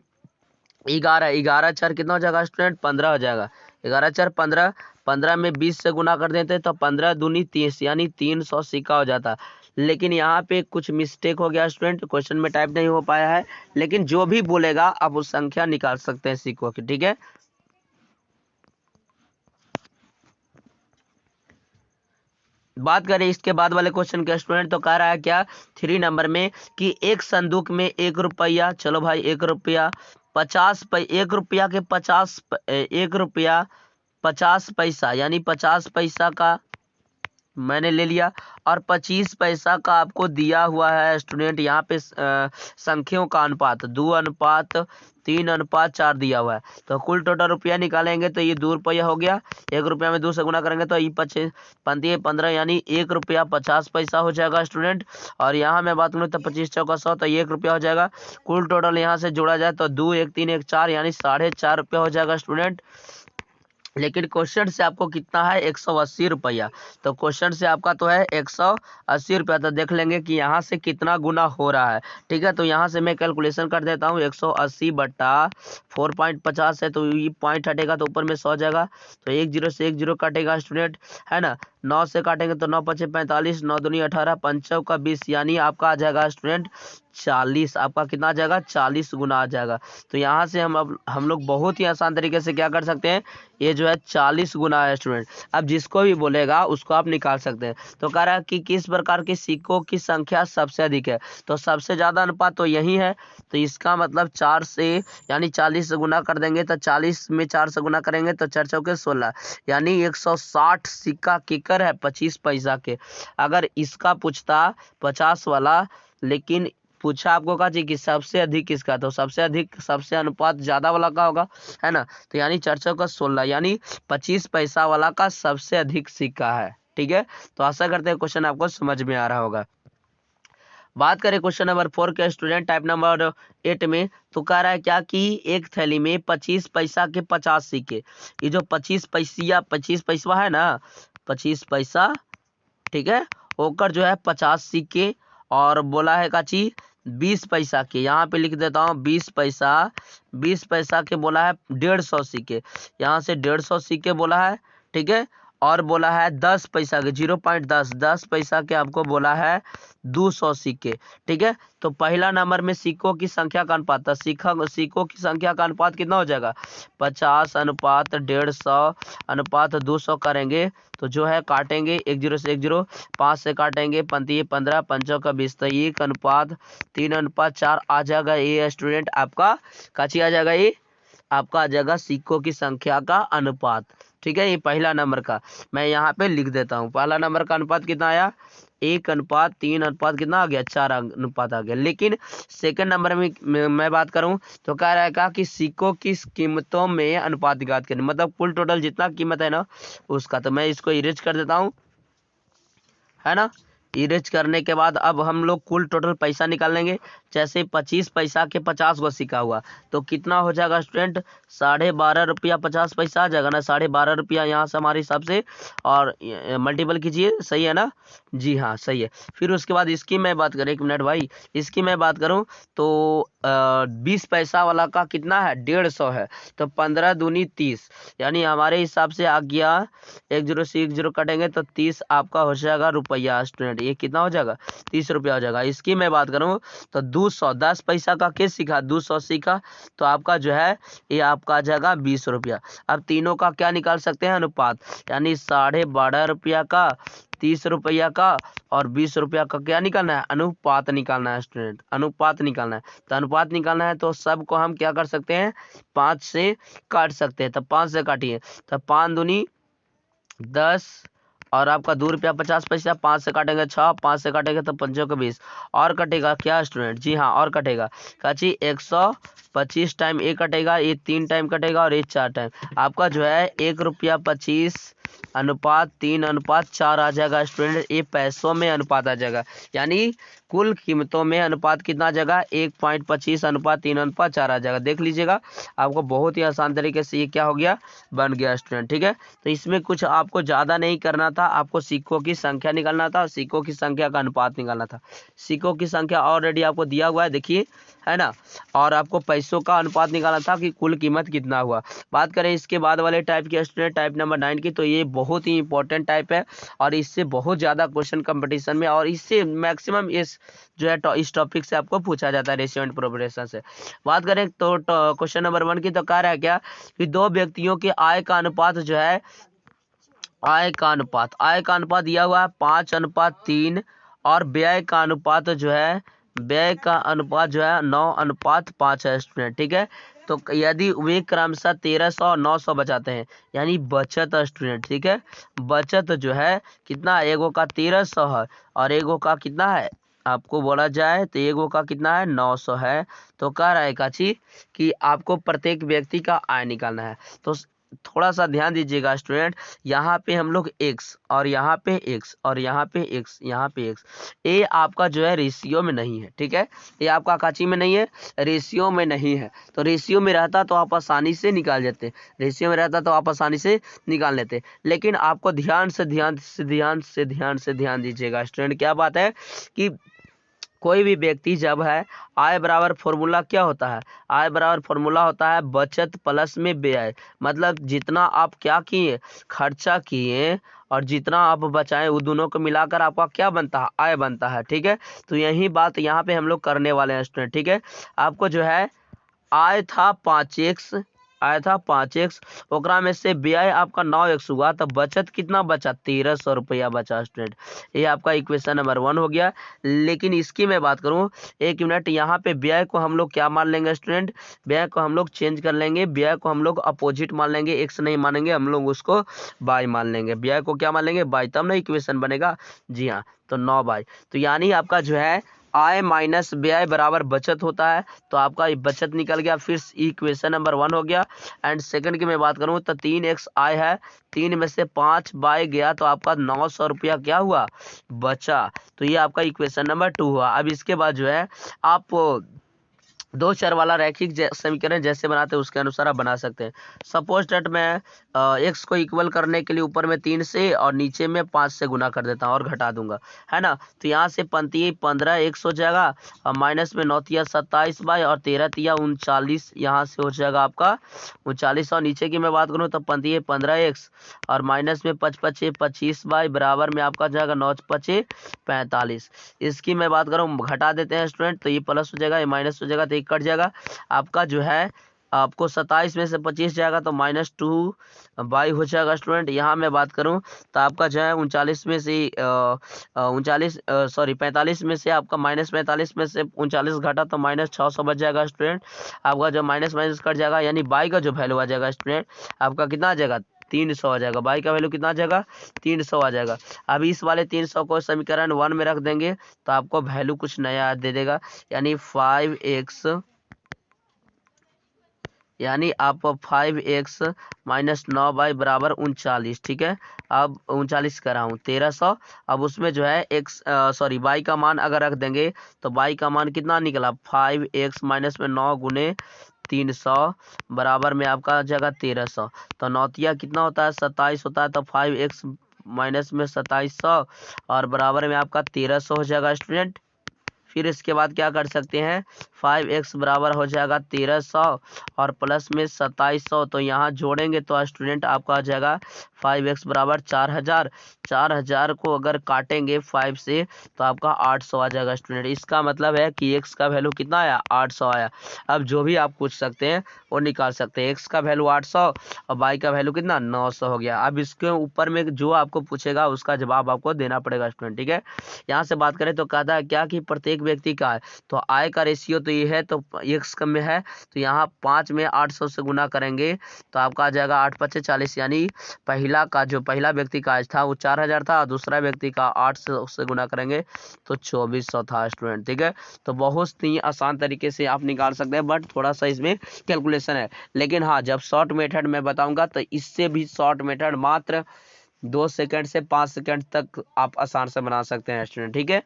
11, 11 4 कितना हो जाएगा स्टूडेंट, 15 हो जाएगा। 11 4 15, 15 में 20 से गुना कर देते तो 15 दूनी 30 यानी 300 सिक्का हो जाता। लेकिन यहाँ पे कुछ मिस्टेक हो गया स्टूडेंट, क्वेश्चन में टाइप नहीं हो पाया है। लेकिन जो भी बोलेगा आप उस संख्या निकाल सकते हैं सिक्कों की। ठीक है, बात करें इसके बाद वाले क्वेश्चन के स्टूडेंट, तो कह रहा है क्या 3 नंबर में कि एक संदूक में 1 रुपया, चलो भाई 1 रुपया 1 रुपया के 1 रुपया 50 पैसा यानी 50 पैसा का मैंने ले लिया, और 25 पैसा का आपको दिया हुआ है स्टूडेंट। यहाँ पे संख्याओं का अनुपात 2:3:4 दिया हुआ है। तो कुल टोटल रुपया निकालेंगे तो ये 2 रुपया हो गया। 1 रुपया में 2 से गुना करेंगे तो ये 15 यानी 1 रुपया 50 पैसा हो जाएगा स्टूडेंट। और यहाँ मैं बात करूँ तो 25 चौका 100 तो 1 रुपया हो जाएगा। कुल टोटल यहाँ से जोड़ा जाए तो 2 1 3 1 4 यानी 4.5 रुपया हो जाएगा स्टूडेंट। लेकिन क्वेश्चन से आपको कितना है, 180 रुपया। तो क्वेश्चन से आपका तो है 180 रुपया। तो देख लेंगे कि यहाँ से कितना गुना हो रहा है। ठीक है, तो यहाँ से मैं कैलकुलेशन कर देता हूँ, 180/4.50 है, तो ये पॉइंट हटेगा तो ऊपर में 100 जाएगा। तो 1 0 से 1 0 काटेगा स्टूडेंट, है ना। 9 से काटेंगे तो 9 5 45, 9 दूनी 18, 5 का 20 यानी आपका आ जाएगा स्टूडेंट 40। आपका कितना आ जाएगा, 40 गुना आ जाएगा। तो यहाँ से हम लोग बहुत ही आसान तरीके से क्या कर सकते हैं, ये जो है 40 गुना है स्टूडेंट। अब जिसको भी बोलेगा उसको आप निकाल सकते हैं। तो कह रहा है कि किस प्रकार के सिक्कों की संख्या सबसे अधिक है, तो सबसे ज़्यादा अनुपात तो यही है। तो इसका मतलब 4 से यानी 40 से गुना कर देंगे, तो 40 में 4 से गुना करेंगे तो 4 चौके 16 यानी 160 सिक्का किकर है 25 पैसा के। अगर इसका पूछता 50 वाला, लेकिन पूछा आपको कहा कि सबसे अधिक किसका, तो सबसे अधिक सबसे अनुपात ज्यादा वाला का होगा, है ना। तो यानी 4 चौका 16 यानी 25 पैसा वाला का सबसे अधिक सिक्का है। ठीक है, तो आशा करते हैं क्वेश्चन आपको समझ में आ रहा होगा। बात करें क्वेश्चन नंबर 4 के स्टूडेंट, टाइप नंबर 8 में, तो कह रहा है क्या कि एक थैली में 25 पैसा के 50 सिक्के। ये जो 25 पैसा है ना, 25 पैसा, ठीक है, होकर जो है 50 सिक्के, और बोला है काची 20 पैसा के, यहाँ पे लिख देता हूँ 20 पैसा के बोला है 150 सिक्के। यहाँ से 150 सिक्के बोला है, ठीक है, और बोला है 10 पैसा के 0.10 पैसा के आपको बोला है 200 सिक्के। ठीक है, तो पहला नंबर में सिक्कों की संख्या का अनुपात था। सिक्कों की संख्या का अनुपात कितना हो जाएगा? 50 अनुपात 150 अनुपात 200 करेंगे तो जो है काटेंगे 10 से 10, 5 से काटेंगे 15 पंचों का 20, तो 1 अनुपात 3 अनुपात 4 आ जाएगा। ये स्टूडेंट आपका काची आ जाएगा, ये आपका आ जाएगा सिक्कों की संख्या का अनुपात। ठीक है, ये पहला नंबर का मैं यहाँ पे लिख देता हूँ। पहला नंबर का अनुपात कितना आया? 1 अनुपात 3 अनुपात कितना आ गया? 4 अनुपात आ गया। लेकिन सेकंड नंबर में मैं बात करूं तो कह रहा है कि सिक्कों की कीमतों में अनुपात ज्ञात करें, मतलब कुल टोटल जितना कीमत है ना उसका। तो मैं इसको इरेज कर देता हूँ, है ना। इरेज करने के बाद अब हम लोग कुल टोटल पैसा निकाल लेंगे। जैसे 25 पैसा के 50 गो सिक्का हुआ तो कितना हो जाएगा स्टूडेंट? 12.5 रुपया 50 पैसा आ जाएगा ना। 12.5 रुपया यहाँ से हमारे हिसाब से और मल्टीपल कीजिए, सही है ना? जी हाँ सही है। फिर उसके बाद इसकी मैं बात करें, 1 मिनट भाई, इसकी मैं बात करूँ तो 20 पैसा वाला का कितना है? 150 है। तो 15 दूनी 30, यानी हमारे हिसाब से आ गया 10 से 10 कटेंगे तो 30 आपका हो जाएगा रुपया स्टूडेंट। ये कितना हो जाएगा? 30 रुपया हो जाएगा। इसकी मैं बात करूँ तो 210 पैसा का किस सीखा? 200 सीखा तो आपका जो है ये आपका आ जाएगा 20 रुपया। अब तीनों का क्या निकाल सकते हैं? अनुपात, यानी 12.5 रुपया का, 30 रुपया का और 20 रुपया का क्या निकालना है? अनुपात निकालना है स्टूडेंट, अनुपात निकालना है। तो अनुपात निकालना है तो सबको हम क्या कर सकते हैं? 5 से काट सकते हैं। तो 5 से काटिए तो 5 दूनी 10 और आपका 2 रुपया 50 पैसा। 5 से काटेंगे 6, 5 से काटेंगे तो 5 का 20 और कटेगा क्या स्टूडेंट? जी हाँ और कटेगा काची 125 टाइम ये कटेगा, ये 3 टाइम कटेगा और ये 4 टाइम। आपका जो है 1 रुपया 25 अनुपात 3 अनुपात 4 आ जाएगा स्टूडेंट। ये पैसों में अनुपात आ जाएगा, यानी कुल कीमतों में अनुपात कितना आ जाएगा? 1.25 अनुपात 3 अनुपात 4 आ जाएगा। देख लीजिएगा, आपको बहुत ही आसान तरीके से ये क्या हो गया? बन गया स्टूडेंट। ठीक है, तो इसमें कुछ आपको ज़्यादा नहीं करना था, आपको सिक्कों की संख्या निकालना था, सिक्कों की संख्या का अनुपात निकालना था। सिक्कों की संख्या ऑलरेडी आपको दिया हुआ है, देखिए, है ना। और आपको पैसों का अनुपात निकालना था कि कुल कीमत कितना हुआ। बात करें इसके बाद वाले टाइप के स्टूडेंट, टाइप नंबर 9 की, तो ये बहुत ही इंपॉर्टेंट टाइप है और इससे बहुत ज़्यादा क्वेश्चन कंपटीशन में और इससे मैक्सिमम इस जो है इस टॉपिक से आपको पूछा जाता है, रेशियो एंड प्रोपोर्शन से। बात करें तो क्वेश्चन नंबर 1 की, तो कह रहा है क्या कि दो व्यक्तियों के आय का अनुपात जो है, आय का अनुपात दिया हुआ है 5:3 और व्यय का अनुपात जो है, व्यय का अनुपात जो है 9:5 है स्टूडेंट। ठीक है, तो यदि वे क्रमशः 1300 और 900 बचाते हैं, यानी बचत स्टूडेंट। ठीक है, बचत जो है कितना? एगो का 1300 है और एगो का कितना है आपको बोला जाए तो एगो का कितना है? 900 है। तो कह रहा है काची कि आपको प्रत्येक व्यक्ति का आय निकालना है। तो थोड़ा सा ध्यान दीजिएगा स्टूडेंट, यहाँ पे हम लोग x और यहाँ पे x और यहाँ पे x, यहाँ पे x, ये आपका जो है रेशियो में नहीं है। ठीक है, ये आपका काची में नहीं है, रेशियो में नहीं है। तो रेशियो में रहता तो आप आसानी से निकाल लेते, रेशियो में रहता तो आप आसानी से निकाल लेते। लेकिन आपको ध्यान से ध्यान दीजिएगा स्टूडेंट। क्या बात है कि कोई भी व्यक्ति जब है, आय बराबर फॉर्मूला क्या होता है? आय बराबर फॉर्मूला होता है बचत प्लस में व्यय। मतलब जितना आप क्या किए, खर्चा किए और जितना आप बचाएं, वो दोनों को मिलाकर आपका क्या बनता है? आय बनता है। ठीक है, तो यही बात यहाँ पे हम लोग करने वाले हैं स्टूडेंट। ठीक है, आपको जो है आय था 5x, आया था 5x, ओकरा में से व्यय आपका 9x हुआ, तो बचत कितना बचा? 1300 रुपया बचा स्टूडेंट। ये आपका इक्वेशन नंबर 1 हो गया। लेकिन इसकी मैं बात करूं, 1 मिनट, यहाँ पे व्यय को हम लोग क्या मान लेंगे स्टूडेंट? व्यय को हम लोग चेंज कर लेंगे, व्यय को हम लोग अपोजिट मान लेंगे, x नहीं मानेंगे हम लोग, उसको y मान लेंगे। व्यय को क्या मान लेंगे? y, तब ना इक्वेशन बनेगा। जी हाँ, तो 9y। तो यानी आपका जो है आय माइनस व्यय बराबर बचत होता है, तो आपका बचत निकल गया। फिर इक्वेशन नंबर 1 हो गया। एंड सेकंड की मैं बात करूं तो 3x आय है, 3 में से 5 बाय गया तो आपका 900 रुपया क्या हुआ? बचा। तो ये आपका इक्वेशन नंबर 2 हुआ। अब इसके बाद जो है आप दो चर वाला रैखिक समीकरण जैसे बनाते हैं उसके अनुसार आप बना सकते हैं। सपोज डेट मैं एक्स को इक्वल करने के लिए ऊपर में 3 से और नीचे में 5 से गुना कर देता हूँ और घटा दूंगा, है ना। तो यहाँ से पंती 15 एक्स हो जाएगा और माइनस में 9 तिया 27 बाई और 13 तिया 39, यहाँ से हो जाएगा आपका 39। और नीचे की मैं बात करूँ तो पंती 15 एक्स और माइनस में 5 पचे 25 बाई बराबर में आपका जाएगा 9 पचे 45। इसकी मैं बात करूँ घटा देते हैं स्टूडेंट, तो ये प्लस हो जाएगा, ये माइनस हो जाएगा, तो ये कट जाएगा। आपका जो है आपको 27 में से 25 जाएगा तो -2 बाई हो जाएगा स्टूडेंट। यहाँ मैं बात करूँ तो आपका जो है 39 में से 45 में से आपका -45 में से 39 घटा तो -600 बच जाएगा स्टूडेंट। आपका जो माइनस माइनस कट जाएगा, यानी बाई का जो वैल्यू आ जाएगा स्टूडेंट आपका कितना आ जाएगा 300 आ जाएगा। बाई का वैल्यू कितना आ जाएगा 300 आ जाएगा। अब इस वाले 300 को समीकरण 1 में रख देंगे तो आपको वैल्यू कुछ नया दे देगा, यानी 5x, यानी आप 5x माइनस 9 बाई बराबर 39, ठीक है। अब 39 कर रहा हूँ 1300। अब उसमें जो है बाई का मान अगर रख देंगे तो बाई का मान कितना निकला 5x माइनस में 9 गुने 300 बराबर में आपका जगह 1300। तो नौतिया कितना होता है 27 होता है, तो 5x माइनस में 2700 और बराबर में आपका 1300 हो जाएगा स्टूडेंट। फिर इसके बाद क्या कर सकते हैं 5x बराबर हो जाएगा 1300 और प्लस में 2700, तो यहाँ जोड़ेंगे तो स्टूडेंट आपका आ जाएगा 5x बराबर 4000। 4000 को अगर काटेंगे 5 से तो आपका 800 आ जाएगा स्टूडेंट। इसका मतलब है कि x का वैल्यू कितना आया 800 आया। अब जो भी आप पूछ सकते हैं वो निकाल सकते हैं। x का वैल्यू 800 और y का वैल्यू कितना 900 हो गया। अब इसके ऊपर में जो आपको पूछेगा उसका जवाब आपको देना पड़ेगा स्टूडेंट, ठीक है। यहाँ से बात करें तो कहता है क्या कि प्रत्येक व्यक्ति का है, तो आय का रेशियो तो ये है, तो x कम में है तो यहाँ 5 में 800 से गुना करेंगे तो आपका आ जाएगा 8 पचे 40, यानी पहला व्यक्ति का आज था वो 4000 था, दूसरा व्यक्ति का 800 से गुना करेंगे तो 2400 था स्टूडेंट, ठीक है। तो बहुत ही आसान तरीके से आप निकाल सकते हैं, बट थोड़ा सा इसमें कैलकुलेशन है। लेकिन हाँ, जब शॉर्ट मेथड में बताऊंगा तो इससे भी शॉर्ट मेथड मात्र 2 सेकंड से 5 सेकंड तक आप आसान से बना सकते हैं स्टूडेंट, ठीक है।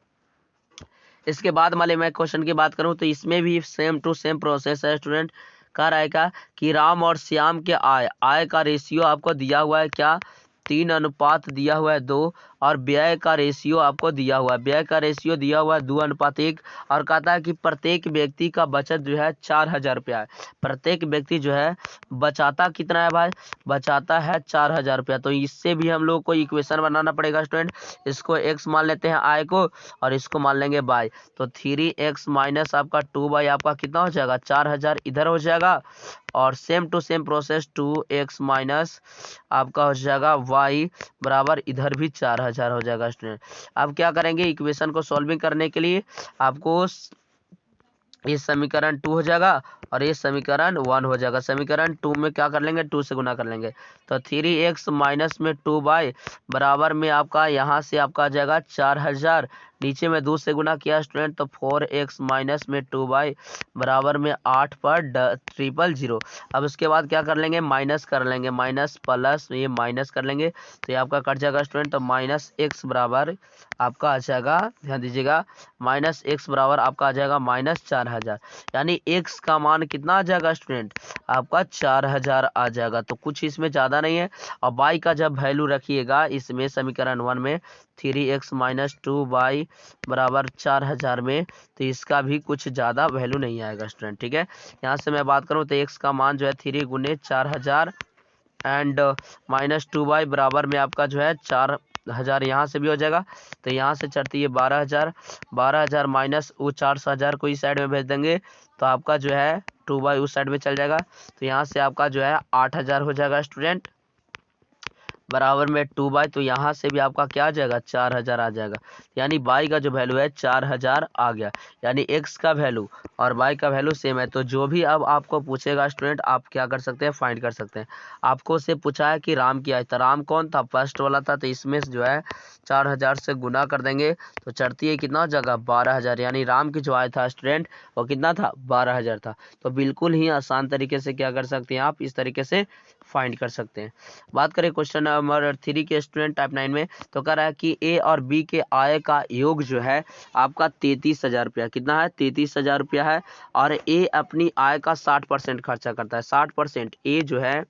इसके बाद वाले मैं क्वेश्चन की बात करूं तो इसमें भी सेम टू सेम प्रोसेस है स्टूडेंट। कह रहा है क्या कि राम और श्याम के आय का रेशियो आपको दिया हुआ है क्या 3 अनुपात दिया हुआ है 2, और व्यय का रेशियो आपको दिया हुआ है, व्यय का रेशियो दिया हुआ है 2 अनुपात 1, और कहता है कि प्रत्येक व्यक्ति का बचत जो है 4000 रुपया है। प्रत्येक व्यक्ति जो है बचाता कितना है भाई, बचाता है 4000 रुपया। तो इससे भी हम लोग को इक्वेशन बनाना पड़ेगा स्टूडेंट। इसको x मान लेते हैं आय को और इसको मान लेंगे बाय, तो 3x माइनस आपका 2 बाई आपका कितना हो जाएगा 4000 इधर हो जाएगा, और same to same process 2x minus आपका हो जाएगा y बराबर इधर भी 4000 हो जाएगा स्टूडेंट। अब क्या करेंगे इक्वेशन को सॉल्विंग करने के लिए आपको ये समीकरण 2 हो जाएगा और ये समीकरण 1 हो जाएगा। समीकरण 2 में क्या कर लेंगे 2 से गुना कर लेंगे तो 3x माइनस में 2 बाई बराबर में आपका यहाँ से आपका आ जाएगा 4000, नीचे में 2 से गुना किया स्टूडेंट तो 4x माइनस में 2 बाई बराबर में 8 पर 000। अब उसके बाद क्या कर लेंगे माइनस कर लेंगे, माइनस प्लस ये माइनस कर लेंगे तो ये आपका कट जाएगा स्टूडेंट। तो माइनस x बराबर आपका आ जाएगा, ध्यान दीजिएगा, माइनस x बराबर आपका आ जाएगा -4000, यानी x का मान कितना आ जाएगा स्टूडेंट आपका 4000 आ जाएगा। तो कुछ इसमें ज़्यादा नहीं है। और y का जब वैल्यू रखिएगा इसमें समीकरण 1 में 3x माइनस 2 बाई बराबर 4000 में, तो इसका भी कुछ ज़्यादा वैल्यू नहीं आएगा स्टूडेंट, ठीक है। यहाँ से मैं बात करूँ तो x का मान जो है 3 गुने 4000 एंड माइनस 2 बाई बराबर में आपका जो है 4000, यहाँ से भी हो जाएगा तो यहाँ से चढ़ती है 12000 माइनस वो 4000 को इस साइड में भेज देंगे तो आपका जो है 2 बाई उस साइड में चल जाएगा, तो यहाँ से आपका जो है 8000 हो जाएगा स्टूडेंट बराबर में 2 बाई, तो यहाँ से भी आपका क्या आ जाएगा 4000 आ जाएगा, यानी बाई का जो वैल्यू है 4000 आ गया। यानी x का वैल्यू और y का वैल्यू सेम है। तो जो भी अब आपको पूछेगा स्टूडेंट आप क्या कर सकते हैं फाइंड कर सकते हैं। आपको से पूछा है कि राम की आय, तो राम कौन था फर्स्ट वाला था, तो इसमें जो है 4000 से गुना कर देंगे तो चढ़ती है कितना जगह 12000, यानी राम की जो आय था स्टूडेंट वो कितना था 12000 था। तो बिल्कुल ही आसान तरीके से क्या कर सकते हैं आप इस तरीके से फाइंड कर सकते हैं। बात करें क्वेश्चन नंबर 3 के स्टूडेंट टाइप 9 में, तो कह रहा है कि ए और बी के आय का योग जो है आपका 33,000 रुपया, कितना है 33,000 रुपया है। और ए अपनी आय का 60% खर्चा करता है, 60%, ए जो है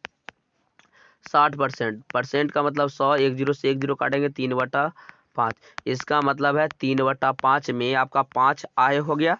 60%, परसेंट का मतलब 100, एक जीरो से एक जीरो काटेंगे 3/5, इसका मतलब है 3/5 में आपका 5 आय हो गया,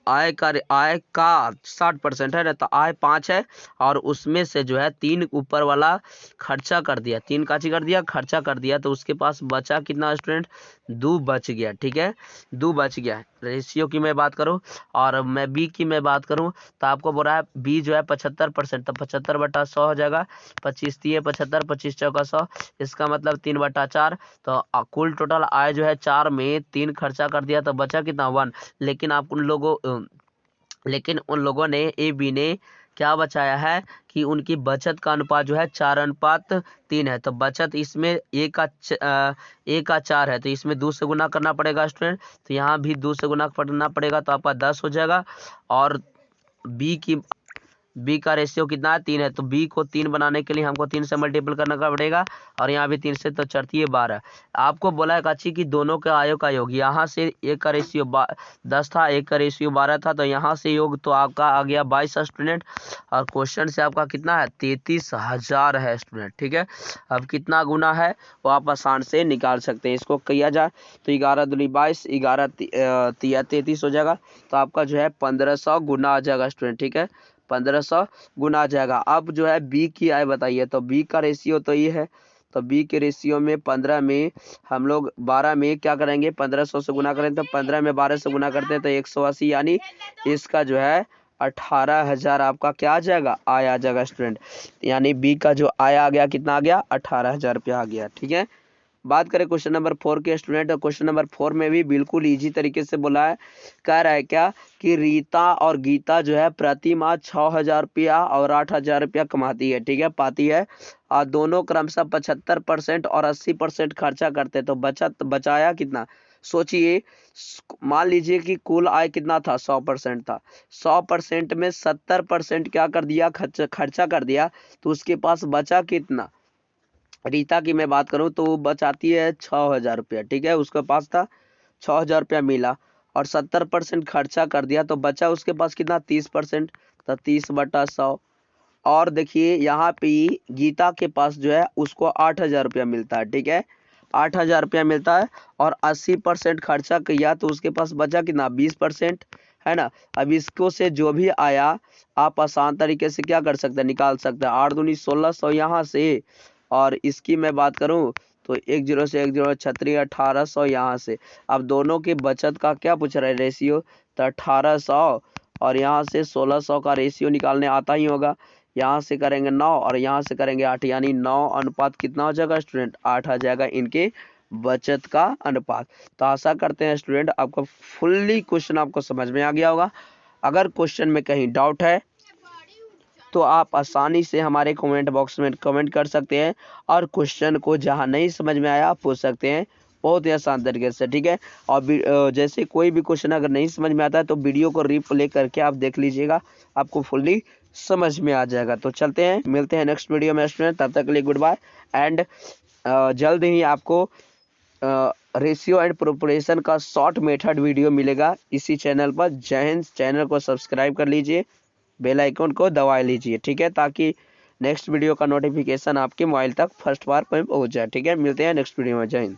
आय का 60% है ना, तो आय 5 है और उसमें से जो है 3 ऊपर वाला खर्चा कर दिया, 3 काची कर दिया, खर्चा कर दिया, तो उसके पास बचा कितना स्टूडेंट, 2 बच गया, ठीक है, 2 बच गया। रेशियो की मैं बात करूं और मैं बी की मैं बात करूं, तो आपको बोल रहा है बी जो है 75%, तो 75/100 हो जाएगा, 25 3 75, 25 चौका 100, इसका मतलब 3/4, तो कुल टोटल आय जो है 4 में 3 खर्चा कर दिया, तो बचा कितना 1। लेकिन उन लोगों ने ए बी ने क्या बचाया है कि उनकी बचत का अनुपात जो है 4:3 है, तो बचत इसमें ए का 4 है, तो इसमें 2 से गुना करना पड़ेगा स्टूडेंट, तो यहाँ भी 2 से गुना करना पड़ेगा, तो आपका 10 हो जाएगा। और बी का रेशियो कितना है 3 है, तो बी को 3 बनाने के लिए हमको 3 से मल्टीपल करना पड़ेगा, और यहाँ भी 3 से, तो चढ़ती है 12। आपको बोला है काची कि दोनों के आयों का योग, यहाँ से एक का रेशियो 10 था, एक का रेशियो 12 था, तो यहाँ से योग तो आपका आ गया 22 स्टूडेंट, और क्वेश्चन से आपका कितना है 33,000 है स्टूडेंट, ठीक है। अब कितना गुना है वो आप आसान से निकाल सकते हैं, इसको किया जाए तो 11 दूनी 22, 11 तिया 33 हो जाएगा, तो आपका जो है 1500 गुना आ जाएगा स्टूडेंट, ठीक है, 1500 गुना आ जाएगा। अब जो है बी की आय बताइए, तो बी का रेशियो तो ये है, तो बी के रेशियो में 15 में हम लोग 12 में क्या करेंगे 1500 से गुना करें, तो 15 में 12 से गुना करते हैं तो 180, यानी इसका जो है 18,000 आपका क्या आ जाएगा, आय आ जाएगा स्टूडेंट, यानी बी का जो आय आ गया कितना आ गया 18,000 रुपया आ गया, ठीक है। बात करें क्वेश्चन नंबर 4 के स्टूडेंट, क्वेश्चन नंबर 4 में भी बिल्कुल इजी तरीके से बोला है, कह रहा है क्या कि रीता और गीता जो है प्रति माह 6,000 रुपया और 8,000 रुपया कमाती है, ठीक है, पाती है, और दोनों क्रमशः 75% और 80% खर्चा करते, तो बचाया कितना, सोचिए, मान लीजिए कि कुल आय कितना था 100% था, 100% में 70% क्या कर दिया, खर्चा कर दिया, तो उसके पास बचा कितना, रीता की मैं बात करूं तो वो बचाती है 6,000 रुपया, ठीक है, उसके पास था 6,000 रुपया मिला और 70% खर्चा कर दिया, तो बचा उसके पास कितना 30%, तो 30/100। और देखिए यहाँ पे गीता के पास जो है उसको 8,000 रुपया मिलता है, ठीक है, 8,000 रुपया मिलता है, और 80% खर्चा किया, तो उसके पास बचा कितना 20%, है ना। अब इसको से जो भी आया आप आसान तरीके से क्या कर सकते हैं, निकाल सकते हैं, 8 दूनी 1600 यहाँ से, और इसकी मैं बात करूं तो 1 जीरो से 1 जीरो 36, 1800 यहाँ से। अब दोनों की बचत का क्या पूछ रहा है रेशियो, तो 1800 और यहाँ से 1600 का रेशियो निकालने आता ही होगा, यहाँ से करेंगे 9 और यहाँ से करेंगे 8, यानी 9 अनुपात कितना हो जाएगा स्टूडेंट, 8 आ जाएगा इनके बचत का अनुपात। तो आशा करते हैं स्टूडेंट आपको फुल्ली क्वेश्चन आपको समझ में आ गया होगा। अगर क्वेश्चन में कहीं डाउट है तो आप आसानी से हमारे कमेंट बॉक्स में कमेंट कर सकते हैं, और क्वेश्चन को जहां नहीं समझ में आया आप पूछ सकते हैं, बहुत ही आसान तरीके से, ठीक है। और जैसे कोई भी क्वेश्चन अगर नहीं समझ में आता है तो वीडियो को रिप्ले करके आप देख लीजिएगा, आपको फुल्ली समझ में आ जाएगा। तो चलते हैं, मिलते हैं नेक्स्ट वीडियो में स्टूडेंट, तब तक के लिए गुड बाय, एंड जल्द ही आपको रेशियो एंड प्रोपोर्शन का शॉर्ट मेथड वीडियो मिलेगा इसी चैनल पर। जय हिंद, चैनल को सब्सक्राइब कर लीजिए, बेल आइकन को दबा लीजिए, ठीक है, ताकि नेक्स्ट वीडियो का नोटिफिकेशन आपके मोबाइल तक फर्स्ट बार पर पहुंच जाए, ठीक है। मिलते हैं नेक्स्ट वीडियो में, जय हिंद।